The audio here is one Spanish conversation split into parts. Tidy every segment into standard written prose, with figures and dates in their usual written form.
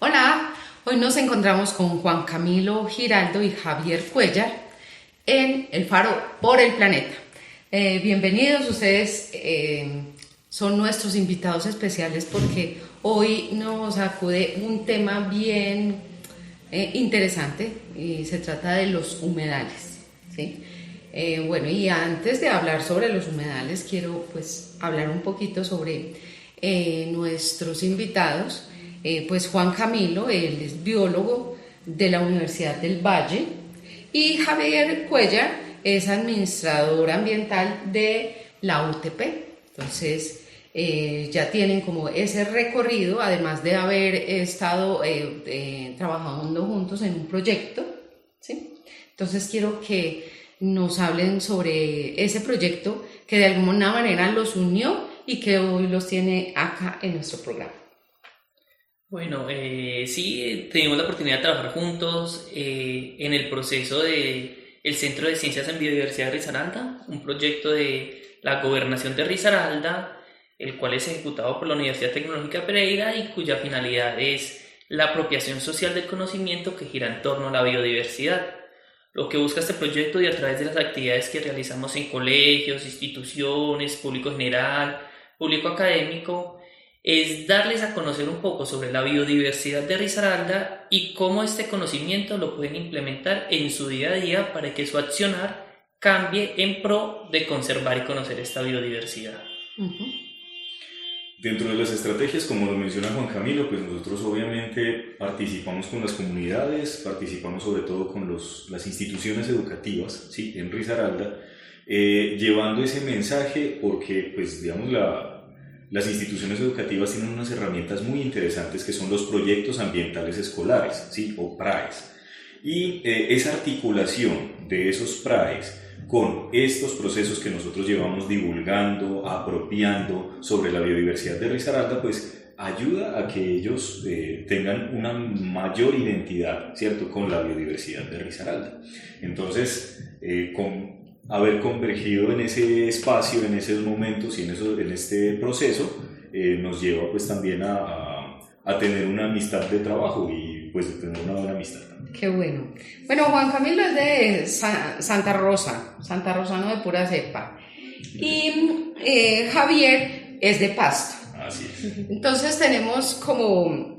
Hola, hoy nos encontramos con Juan Camilo Giraldo y Javier Cuellar en El Faro por el Planeta. Bienvenidos, ustedes son nuestros invitados especiales porque hoy nos acude un tema bien interesante y se trata de los humedales, ¿sí? Bueno, y antes de hablar sobre los humedales quiero pues hablar un poquito sobre nuestros invitados. Pues Juan Camilo, él es biólogo de la Universidad del Valle, y Javier Cuellar es administrador ambiental de la UTP. Entonces ya tienen como ese recorrido, además de haber estado trabajando juntos en un proyecto, ¿sí? Entonces quiero que nos hablen sobre ese proyecto que de alguna manera los unió y que hoy los tiene acá en nuestro programa. Bueno, sí, tuvimos la oportunidad de trabajar juntos en el proceso de el Centro de Ciencias en Biodiversidad de Risaralda, un proyecto de la Gobernación de Risaralda, el cual es ejecutado por la Universidad Tecnológica Pereira y cuya finalidad es la apropiación social del conocimiento que gira en torno a la biodiversidad. Lo que busca este proyecto y a través de las actividades que realizamos en colegios, instituciones, público general, público académico, es darles a conocer un poco sobre la biodiversidad de Risaralda y cómo este conocimiento lo pueden implementar en su día a día para que su accionar cambie en pro de conservar y conocer esta biodiversidad. Dentro de las estrategias, como lo menciona Juan Camilo, pues nosotros obviamente participamos con las comunidades, participamos sobre todo con las instituciones educativas, ¿sí?, en Risaralda, llevando ese mensaje porque, pues digamos, las instituciones educativas tienen unas herramientas muy interesantes que son los proyectos ambientales escolares, ¿sí?, o PRAES. Y esa articulación de esos PRAES con estos procesos que nosotros llevamos divulgando, apropiando sobre la biodiversidad de Risaralda, pues ayuda a que ellos tengan una mayor identidad, ¿cierto?, con la biodiversidad de Risaralda. Entonces, con haber convergido en ese espacio, en esos momentos y en este proceso, nos lleva pues también a tener una amistad de trabajo y pues de tener una buena amistad también. Qué bueno. Bueno, Juan Camilo es de Santa Rosa, santarrosano de pura cepa, y Javier es de Pasto. Así es. Entonces tenemos como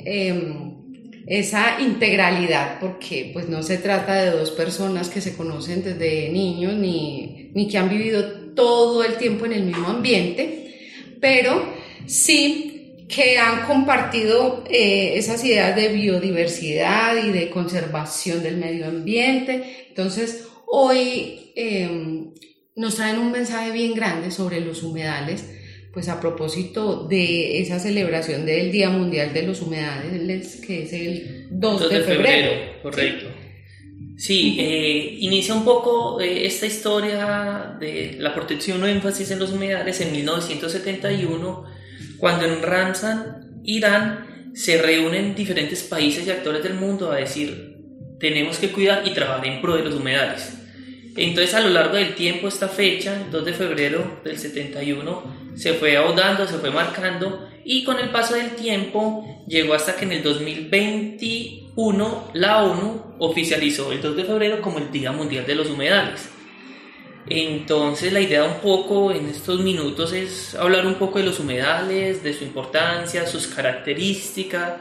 esa integralidad, porque pues no se trata de dos personas que se conocen desde niños ni que han vivido todo el tiempo en el mismo ambiente, pero sí que han compartido esas ideas de biodiversidad y de conservación del medio ambiente. Entonces hoy nos traen un mensaje bien grande sobre los humedales, pues a propósito de esa celebración del Día Mundial de los Humedales, que es el 2 de febrero. Correcto. Sí, inicia un poco esta historia de la protección o énfasis en los humedales en 1971, cuando en Ramsan, Irán, se reúnen diferentes países y actores del mundo a decir: tenemos que cuidar y trabajar en pro de los humedales. Entonces, a lo largo del tiempo, esta fecha, el 2 de febrero del 71, se fue ahondando, se fue marcando, y con el paso del tiempo llegó hasta que en el 2021 la ONU oficializó el 2 de febrero como el Día Mundial de los Humedales. Entonces, la idea un poco en estos minutos es hablar un poco de los humedales, de su importancia, sus características,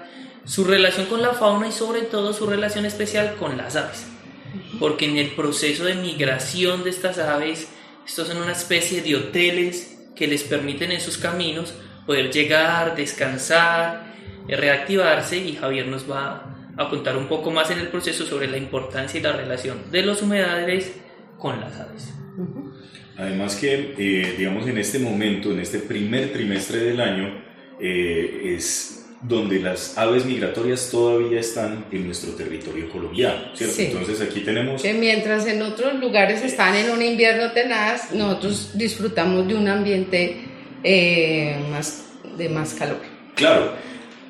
su relación con la fauna y sobre todo su relación especial con las aves. Porque en el proceso de migración de estas aves, estos son una especie de hoteles que les permiten en sus caminos poder llegar, descansar, reactivarse, y Javier nos va a contar un poco más en el proceso sobre la importancia y la relación de los humedales con las aves. Además que, digamos, en este momento, en este primer trimestre del año, es donde las aves migratorias todavía están en nuestro territorio colombiano, ¿cierto? Sí. Entonces aquí tenemos... Que mientras en otros lugares están en un invierno tenaz, nosotros disfrutamos de un ambiente de más calor. Claro,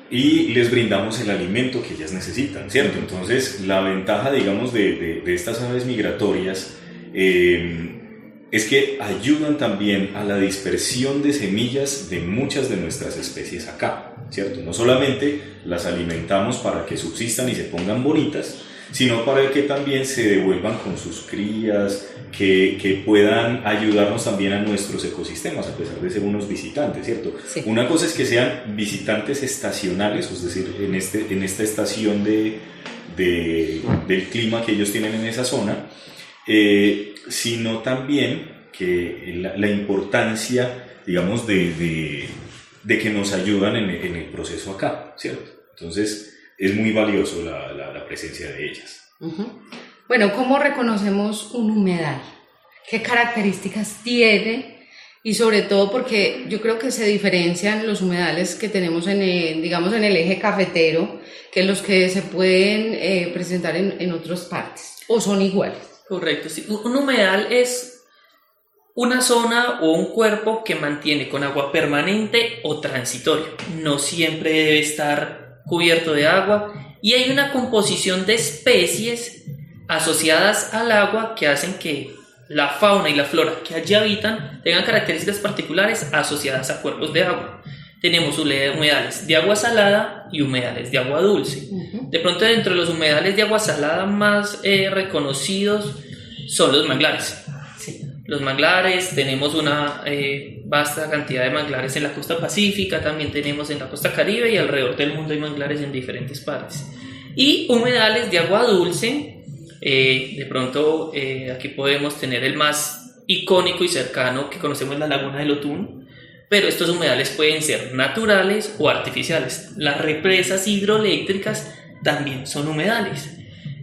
y les brindamos el alimento que ellas necesitan, ¿cierto? Entonces la ventaja, digamos, de estas aves migratorias es que ayudan también a la dispersión de semillas de muchas de nuestras especies acá. ¿cierto? No solamente las alimentamos para que subsistan y se pongan bonitas, sino para que también se devuelvan con sus crías, que puedan ayudarnos también a nuestros ecosistemas, a pesar de ser unos visitantes, ¿cierto? Sí. Una cosa es que sean visitantes estacionales, es decir, en esta estación del clima que ellos tienen en esa zona, sino también que la importancia, digamos, de que nos ayudan en el proceso acá, ¿cierto? Entonces, es muy valioso la presencia de ellas. Uh-huh. Bueno, ¿cómo reconocemos un humedal? ¿Qué características tiene? Y sobre todo porque yo creo que se diferencian los humedales que tenemos en el eje cafetero que los que se pueden presentar en otras partes, ¿o son iguales? Correcto, sí. Un humedal es una zona o un cuerpo que mantiene con agua permanente o transitorio. No siempre debe estar cubierto de agua, y hay una composición de especies asociadas al agua que hacen que la fauna y la flora que allí habitan tengan características particulares asociadas a cuerpos de agua. Tenemos humedales de agua salada y humedales de agua dulce. Uh-huh. De pronto, dentro de los humedales de agua salada más reconocidos son los manglares. Sí. Los manglares, tenemos una vasta cantidad de manglares en la costa pacífica, también tenemos en la costa caribe, y alrededor del mundo hay manglares en diferentes partes. Y humedales de agua dulce, de pronto aquí podemos tener el más icónico y cercano que conocemos, la laguna del Otún, pero estos humedales pueden ser naturales o artificiales. Las represas hidroeléctricas también son humedales.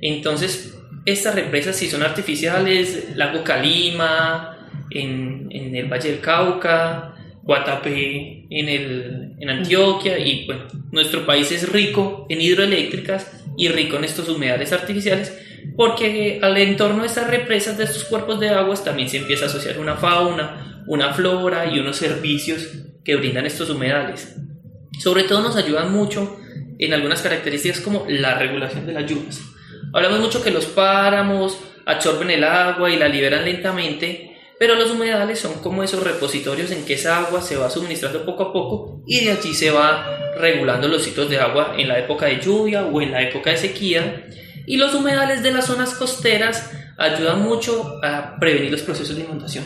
Entonces, estas represas sí son artificiales: Lago Calima en el Valle del Cauca, Guatapé en Antioquia, y bueno, nuestro país es rico en hidroeléctricas y rico en estos humedales artificiales, porque al entorno de estas represas, de estos cuerpos de aguas, también se empieza a asociar una fauna, una flora y unos servicios que brindan estos humedales. Sobre todo nos ayudan mucho en algunas características como la regulación de las lluvias. Hablamos mucho que los páramos absorben el agua y la liberan lentamente, pero los humedales son como esos repositorios en que esa agua se va suministrando poco a poco, y de allí se va regulando los ciclos de agua en la época de lluvia o en la época de sequía. Y los humedales de las zonas costeras ayudan mucho a prevenir los procesos de inundación.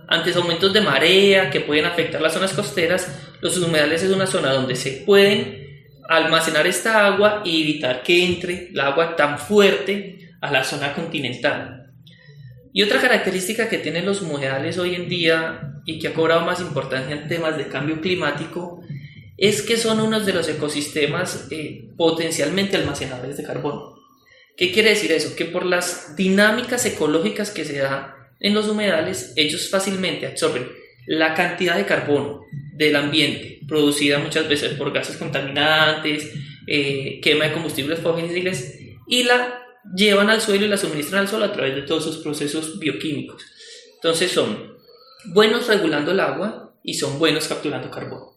Ante aumentos de marea que pueden afectar las zonas costeras, los humedales es una zona donde se pueden almacenar esta agua y evitar que entre el agua tan fuerte a la zona continental. Y otra característica que tienen los humedales hoy en día, y que ha cobrado más importancia en temas de cambio climático, es que son unos de los ecosistemas potencialmente almacenadores de carbono. ¿Qué quiere decir eso? Que por las dinámicas ecológicas que se dan en los humedales, ellos fácilmente absorben la cantidad de carbono del ambiente, producida muchas veces por gases contaminantes, quema de combustibles fósiles, y la llevan al suelo y la suministran al suelo a través de todos esos procesos bioquímicos. Entonces son buenos regulando el agua y son buenos capturando carbono.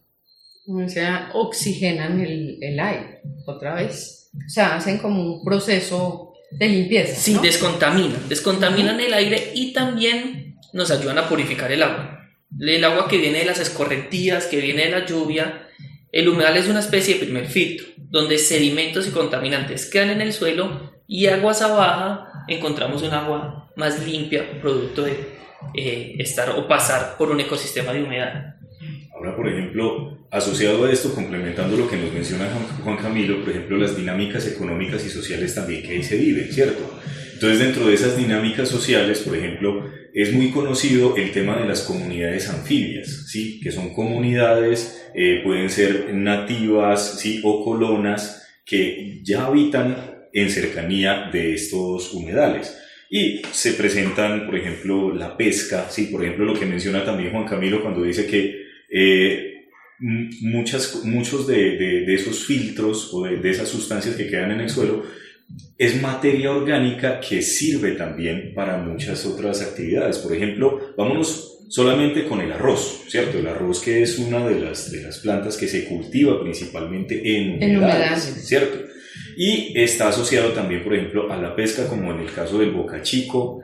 O sea, oxigenan el aire otra vez. O sea, hacen como un proceso de limpieza, sí, ¿no? Descontaminan el aire, y también nos ayudan a purificar el agua. El agua que viene de las escorrentías, que viene de la lluvia. El humedal es una especie de primer filtro, donde sedimentos y contaminantes quedan en el suelo, y aguas abajo encontramos un agua más limpia, producto de estar o pasar por un ecosistema de humedad. Ahora, por ejemplo, asociado a esto, complementando lo que nos menciona Juan Camilo, por ejemplo, las dinámicas económicas y sociales también que ahí se viven, ¿cierto? Entonces, dentro de esas dinámicas sociales, por ejemplo, es muy conocido el tema de las comunidades anfibias, ¿sí? Que son comunidades, pueden ser nativas, ¿sí? O colonas, que ya habitan en cercanía de estos humedales. Y se presentan, por ejemplo, la pesca, ¿sí? Por ejemplo, lo que menciona también Juan Camilo cuando dice que muchos de esos filtros o de esas sustancias que quedan en el suelo es materia orgánica que sirve también para muchas otras actividades. Por ejemplo, vámonos solamente con el arroz, ¿cierto? El arroz, que es una de las plantas que se cultiva principalmente en humedales, ¿cierto? Y está asociado también, por ejemplo, a la pesca, como en el caso del bocachico,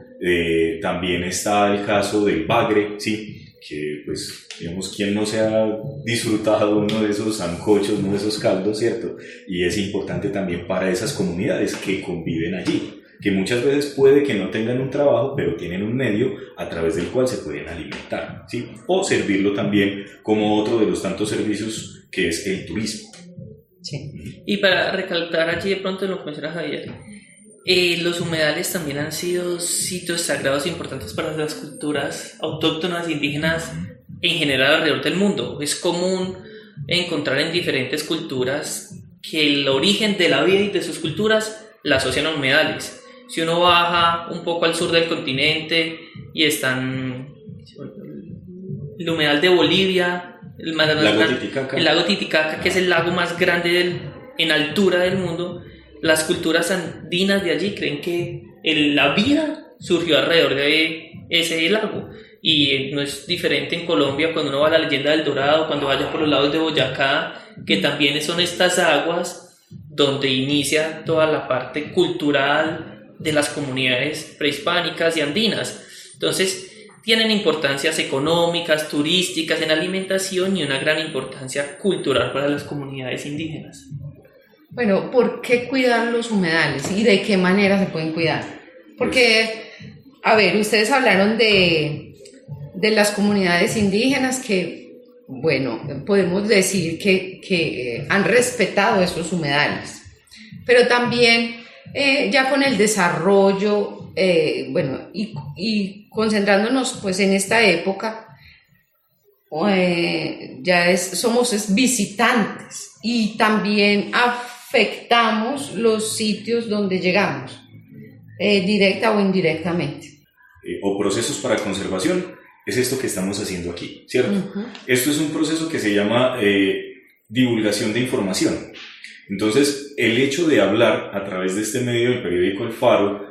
también está el caso del bagre, ¿sí? que pues, digamos, quien no se ha disfrutado uno de esos sancochos, uno de esos caldos, ¿cierto? Y es importante también para esas comunidades que conviven allí, que muchas veces puede que no tengan un trabajo, pero tienen un medio a través del cual se pueden alimentar, ¿sí? O servirlo también como otro de los tantos servicios que es el turismo. Sí. Y para recalcar allí de pronto lo que menciona Javier, los humedales también han sido sitios sagrados importantes para las culturas autóctonas indígenas en general alrededor del mundo. Es común encontrar en diferentes culturas que el origen de la vida y de sus culturas la asocian a humedales. Si uno baja un poco al sur del continente y están el humedal de Bolivia, el lago Titicaca, que es el lago más grande en altura del mundo, las culturas andinas de allí creen que la vida surgió alrededor de ese lago. Y no es diferente en Colombia cuando uno va a la leyenda del Dorado, cuando vaya por los lados de Boyacá, que también son estas aguas donde inicia toda la parte cultural de las comunidades prehispánicas y andinas. Entonces, tienen importancias económicas, turísticas, en alimentación y una gran importancia cultural para las comunidades indígenas. Bueno, ¿por qué cuidar los humedales y de qué manera se pueden cuidar? Porque, a ver, ustedes hablaron de las comunidades indígenas que, bueno, podemos decir que han respetado esos humedales, pero también ya con el desarrollo, bueno, y concentrándonos pues en esta época, somos visitantes y también afectamos los sitios donde llegamos, directa o indirectamente. O procesos para conservación, es esto que estamos haciendo aquí, ¿cierto? Uh-huh. Esto es un proceso que se llama divulgación de información. Entonces, el hecho de hablar a través de este medio del periódico El Faro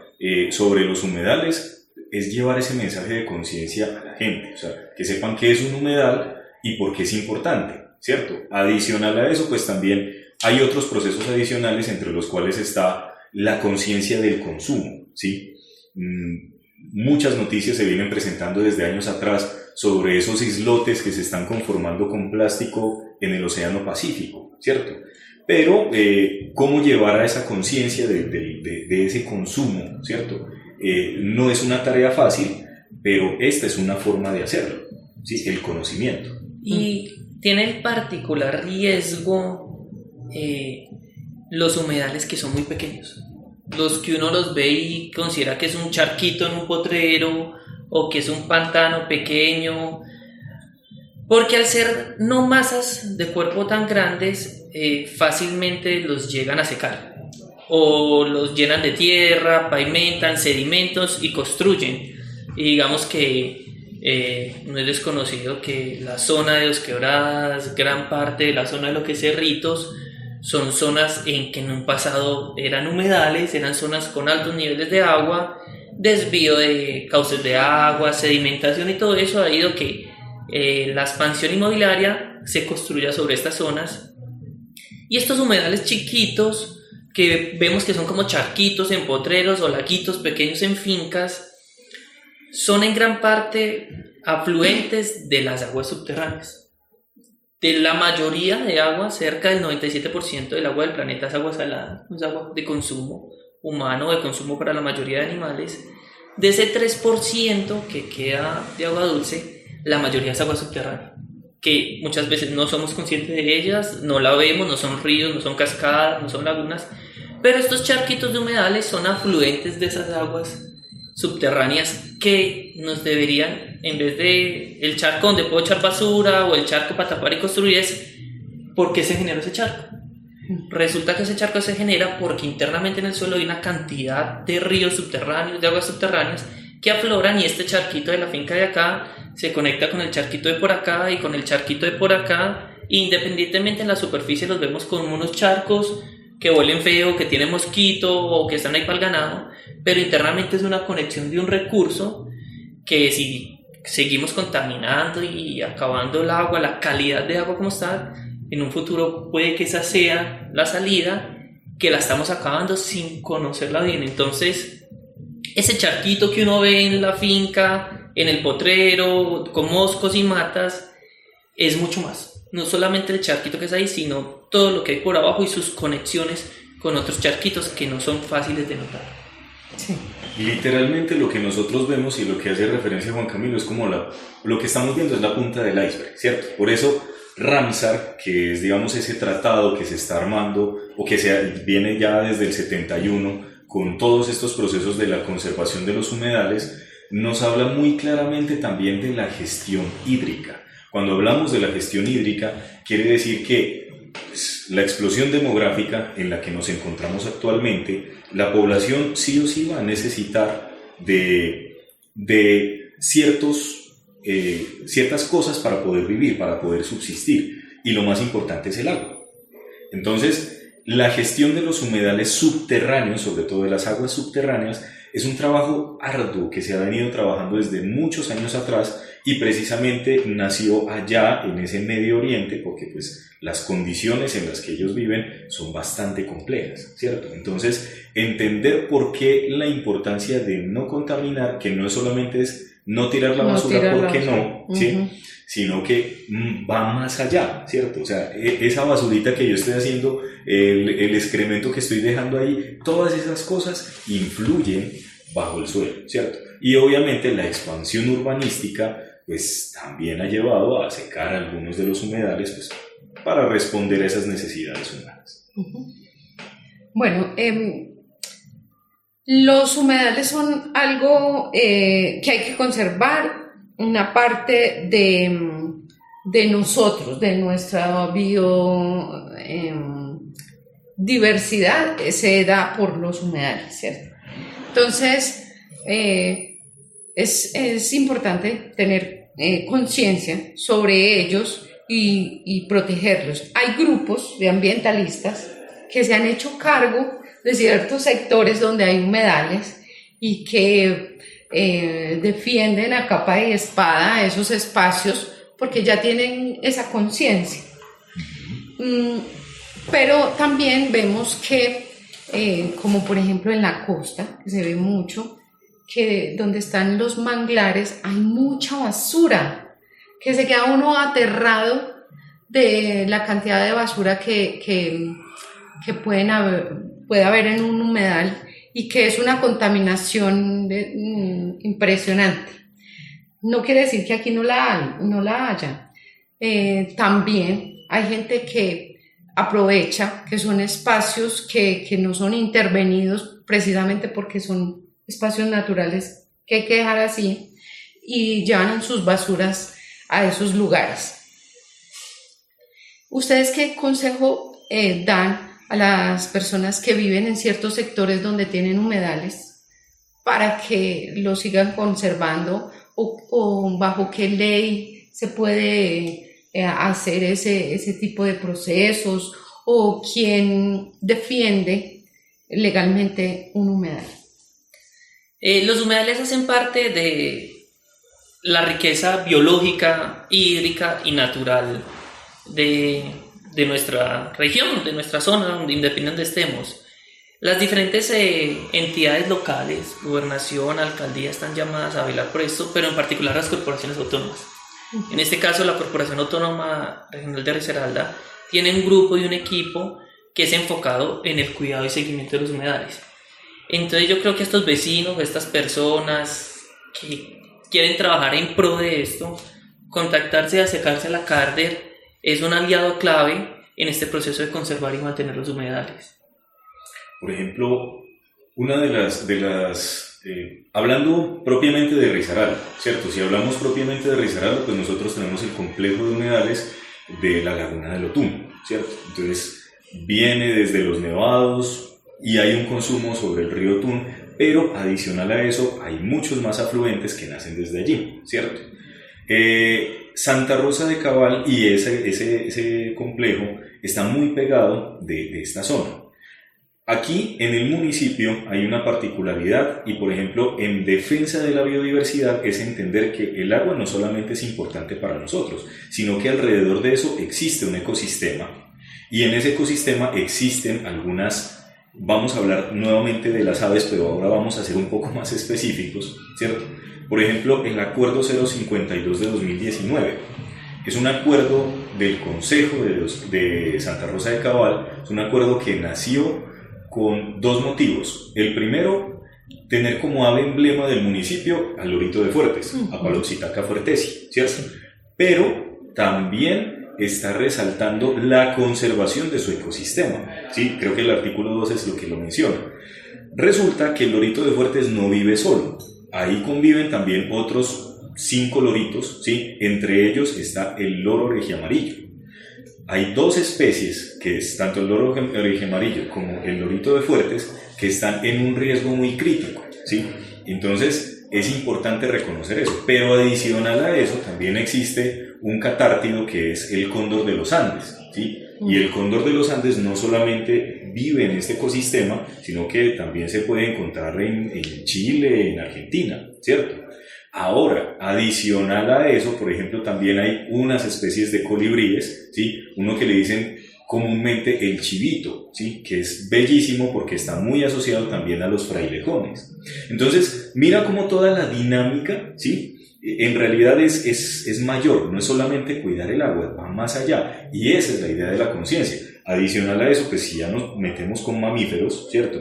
sobre los humedales es llevar ese mensaje de conciencia a la gente, o sea, que sepan qué es un humedal y por qué es importante, ¿cierto? Adicional a eso, pues también hay otros procesos adicionales entre los cuales está la conciencia del consumo, ¿sí? Muchas noticias se vienen presentando desde años atrás sobre esos islotes que se están conformando con plástico en el Océano Pacífico, ¿cierto? Pero, ¿cómo llevar a esa conciencia de ese consumo, ¿cierto? No es una tarea fácil, pero esta es una forma de hacerlo, ¿sí? El conocimiento. Y tiene el particular riesgo los humedales que son muy pequeños. Los que uno los ve y considera que es un charquito en un potrero o que es un pantano pequeño, porque al ser no masas de cuerpo tan grandes, fácilmente los llegan a secar o los llenan de tierra, pavimentan, sedimentos y construyen. Y digamos que no es desconocido que la zona de Dos Quebradas, gran parte de la zona de lo que es Cerritos, son zonas en que en un pasado eran humedales, eran zonas con altos niveles de agua, desvío de cauces de agua, sedimentación y todo eso ha ido que la expansión inmobiliaria se construya sobre estas zonas. Y estos humedales chiquitos que vemos que son como charquitos en potreros o laguitos pequeños en fincas, son en gran parte afluentes de las aguas subterráneas. De la mayoría de agua, cerca del 97% del agua del planeta es agua salada, es agua de consumo humano, de consumo para la mayoría de animales. De ese 3% que queda de agua dulce, la mayoría es agua subterránea, que muchas veces no somos conscientes de ellas, no la vemos, no son ríos, no son cascadas, no son lagunas, pero estos charquitos de humedales son afluentes de esas aguas subterráneas que nos deberían, en vez de el charco donde puedo echar basura o el charco para tapar y construir, es ¿por qué se generó ese charco? Resulta que ese charco se genera porque internamente en el suelo hay una cantidad de ríos subterráneos, de aguas subterráneas que afloran, y este charquito de la finca de acá se conecta con el charquito de por acá y con el charquito de por acá. Independientemente en la superficie los vemos con unos charcos que huelen feo, que tienen mosquito o que están ahí para el ganado, pero internamente es una conexión de un recurso que si seguimos contaminando y acabando el agua, la calidad de agua como está, en un futuro puede que esa sea la salida, que la estamos acabando sin conocerla bien. Entonces ese charquito que uno ve en la finca en el potrero, con moscos y matas, es mucho más. No solamente el charquito que es ahí, sino todo lo que hay por abajo y sus conexiones con otros charquitos que no son fáciles de notar. Sí. Literalmente lo que nosotros vemos y lo que hace referencia Juan Camilo es como lo que estamos viendo es la punta del iceberg, ¿cierto? Por eso Ramsar, que es digamos ese tratado que se está armando o que viene ya desde el 71 con todos estos procesos de la conservación de los humedales, nos habla muy claramente también de la gestión hídrica. Cuando hablamos de la gestión hídrica, quiere decir que la explosión demográfica en la que nos encontramos actualmente, la población sí o sí va a necesitar de ciertas cosas para poder vivir, para poder subsistir, y lo más importante es el agua. Entonces, la gestión de los humedales subterráneos, sobre todo de las aguas subterráneas, es un trabajo arduo que se ha venido trabajando desde muchos años atrás y precisamente nació allá en ese Medio Oriente porque pues las condiciones en las que ellos viven son bastante complejas, ¿cierto? Entonces, entender por qué la importancia de no contaminar, que no solamente es no tirar la basura porque no, ¿sí? Sino que va más allá, ¿cierto? O sea, esa basurita que yo estoy haciendo, el excremento que estoy dejando ahí, todas esas cosas influyen bajo el suelo, ¿cierto? Y obviamente la expansión urbanística pues también ha llevado a secar algunos de los humedales pues, para responder a esas necesidades humanas. Bueno, los humedales son algo que hay que conservar, una parte de nosotros, de nuestra biodiversidad se da por los humedales, ¿cierto? Entonces, es importante tener conciencia sobre ellos y protegerlos. Hay grupos de ambientalistas que se han hecho cargo de ciertos sectores donde hay humedales y que defienden a capa y espada esos espacios porque ya tienen esa conciencia. Pero también vemos que, como por ejemplo en la costa, que se ve mucho, que donde están los manglares hay mucha basura, que se queda uno aterrado de la cantidad de basura que puede haber en un humedal y que es una contaminación impresionante. No quiere decir que aquí no la haya. También hay gente que aprovecha que son espacios que no son intervenidos precisamente porque son espacios naturales que hay que dejar así y llevan sus basuras a esos lugares. ¿Ustedes qué consejo dan a las personas que viven en ciertos sectores donde tienen humedales para que los sigan conservando o bajo qué ley se puede hacer ese tipo de procesos o quién defiende legalmente un humedal? Los humedales hacen parte de la riqueza biológica, hídrica y natural de nuestra región, de nuestra zona, independientemente donde estemos. Las diferentes entidades locales, gobernación, alcaldía, están llamadas a velar por esto, pero en particular las corporaciones autónomas. En este caso, la Corporación Autónoma Regional de Risaralda tiene un grupo y un equipo que es enfocado en el cuidado y seguimiento de los humedales. Entonces yo creo que estos vecinos, estas personas que quieren trabajar en pro de esto, contactarse y acercarse a la CARDER es un aliado clave en este proceso de conservar y mantener los humedales. Por ejemplo, una de las hablando propiamente de Risaralda, ¿cierto? Si hablamos propiamente de Risaralda, pues nosotros tenemos el complejo de humedales de la Laguna del Otún, ¿cierto? Entonces viene desde los nevados y hay un consumo sobre el río Otún, pero adicional a eso hay muchos más afluentes que nacen desde allí, ¿cierto? Santa Rosa de Cabal y ese complejo está muy pegado de esta zona. Aquí en el municipio hay una particularidad y, por ejemplo, en defensa de la biodiversidad es entender que el agua no solamente es importante para nosotros, sino que alrededor de eso existe un ecosistema y en ese ecosistema existen algunas, vamos a hablar nuevamente de las aves, pero ahora vamos a ser un poco más específicos, ¿cierto? Por ejemplo, el Acuerdo 052 de 2019 es un acuerdo del Consejo de Santa Rosa de Cabal, es un acuerdo que nació con dos motivos. El primero, tener como ave emblema del municipio al lorito de Fuertes, a Paloxitaca fuertesi, ¿cierto? Pero también está resaltando la conservación de su ecosistema, ¿sí? Creo que el artículo 2 es lo que lo menciona. Resulta que el lorito de Fuertes no vive solo, ahí conviven también otros 5 loritos, ¿sí? Entre ellos está el loro orejiamarillo. Hay 2 especies, que es tanto el loro orejiamarillo como el lorito de Fuertes, que están en un riesgo muy crítico, ¿sí? Entonces es importante reconocer eso, pero adicional a eso también existe un catártido que es el cóndor de los Andes, ¿sí? Y el cóndor de los Andes no solamente vive en este ecosistema, sino que también se puede encontrar en Chile, en Argentina, ¿cierto? Ahora, adicional a eso, por ejemplo, también hay unas especies de colibríes, ¿sí? Uno que le dicen comúnmente el chivito, ¿sí? Que es bellísimo porque está muy asociado también a los frailejones. Entonces, mira cómo toda la dinámica, ¿sí? En realidad es mayor, no es solamente cuidar el agua, va más allá, y esa es la idea de la conciencia. Adicional a eso, pues si ya nos metemos con mamíferos, ¿cierto?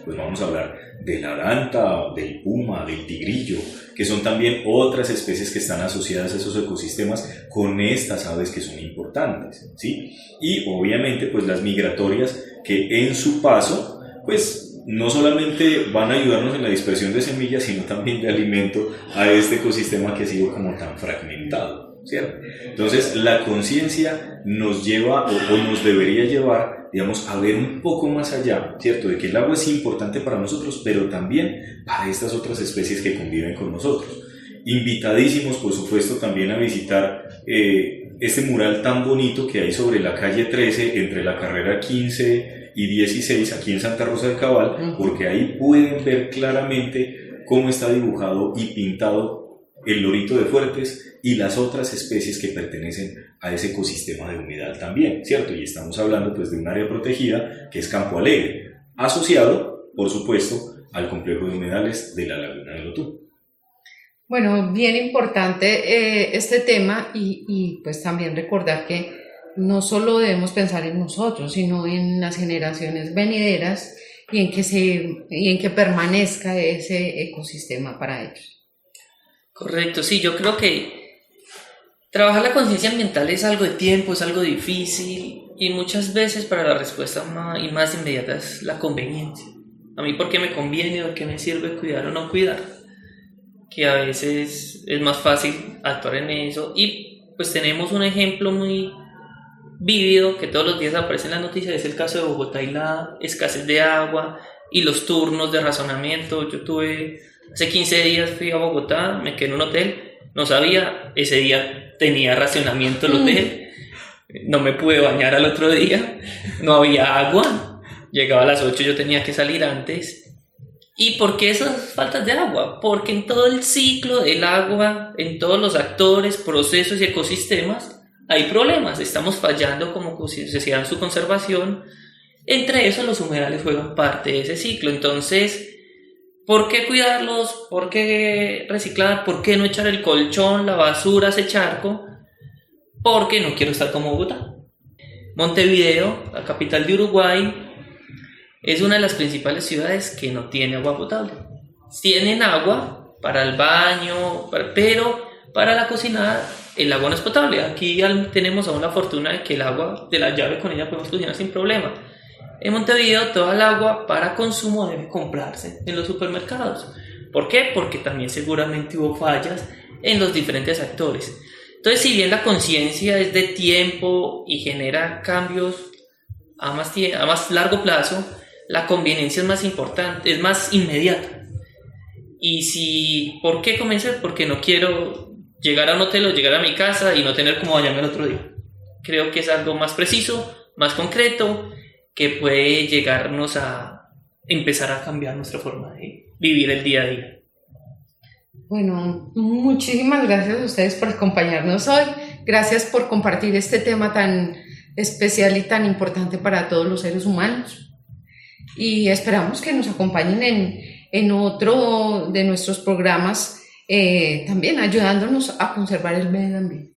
Pues vamos a hablar de la aranta, del puma, del tigrillo, que son también otras especies que están asociadas a esos ecosistemas con estas aves que son importantes, ¿sí? Y obviamente pues las migratorias que en su paso pues no solamente van a ayudarnos en la dispersión de semillas, sino también de alimento a este ecosistema que ha sido como tan fragmentado, ¿cierto? Entonces la conciencia nos lleva o nos debería llevar, digamos, a ver un poco más allá, ¿cierto? De que el agua es importante para nosotros, pero también para estas otras especies que conviven con nosotros. Invitadísimos, por supuesto, también a visitar este mural tan bonito que hay sobre la calle 13, entre la carrera 15 y 16, aquí en Santa Rosa de Cabal, porque ahí pueden ver claramente cómo está dibujado y pintado el lorito de Fuertes y las otras especies que pertenecen a ese ecosistema de humedal también, ¿cierto? Y estamos hablando pues de un área protegida que es Campo Alegre, asociado, por supuesto, al complejo de humedales de la Laguna del Otú. Bueno, bien importante este tema y pues también recordar que no solo debemos pensar en nosotros, sino en las generaciones venideras y en que permanezca ese ecosistema para ellos. Correcto, sí, yo creo que trabajar la conciencia ambiental es algo de tiempo, es algo difícil y muchas veces para la respuesta más inmediata es la conveniencia. A mí, ¿por qué me conviene o qué me sirve cuidar o no cuidar? Que a veces es más fácil actuar en eso y pues tenemos un ejemplo muy vívido que todos los días aparece en las noticias, es el caso de Bogotá y la escasez de agua y los turnos de razonamiento. Yo hace 15 días fui a Bogotá, me quedé en un hotel, no sabía, ese día tenía racionamiento el hotel, no me pude bañar al otro día, no había agua, llegaba a las 8, yo tenía que salir antes. ¿Y por qué esas faltas de agua? Porque en todo el ciclo del agua, en todos los actores, procesos y ecosistemas, hay problemas, estamos fallando como sociedad en su conservación. Entre eso los humedales juegan parte de ese ciclo. Entonces, ¿por qué cuidarlos? ¿Por qué reciclar? ¿Por qué no echar el colchón, la basura a ese charco? Porque no quiero estar como Bogotá. Montevideo, la capital de Uruguay, es una de las principales ciudades que no tiene agua potable. Tienen agua para el baño, pero para la cocina el agua no es potable. Aquí tenemos aún la fortuna de que el agua de la llave, con ella podemos cocinar sin problema. En Montevideo toda el agua para consumo debe comprarse en los supermercados. ¿Por qué? Porque también seguramente hubo fallas en los diferentes actores. Entonces, si bien la conciencia es de tiempo y genera cambios a más largo plazo, la conveniencia es más importante, es más inmediata. ¿Por qué comencé? Porque no quiero llegar a un hotel o llegar a mi casa y no tener cómo bañarme el otro día. Creo que es algo más preciso, más concreto, que puede llegarnos a empezar a cambiar nuestra forma de vivir el día a día. Bueno, muchísimas gracias a ustedes por acompañarnos hoy. Gracias por compartir este tema tan especial y tan importante para todos los seres humanos. Y esperamos que nos acompañen en otro de nuestros programas también ayudándonos a conservar el medio ambiente.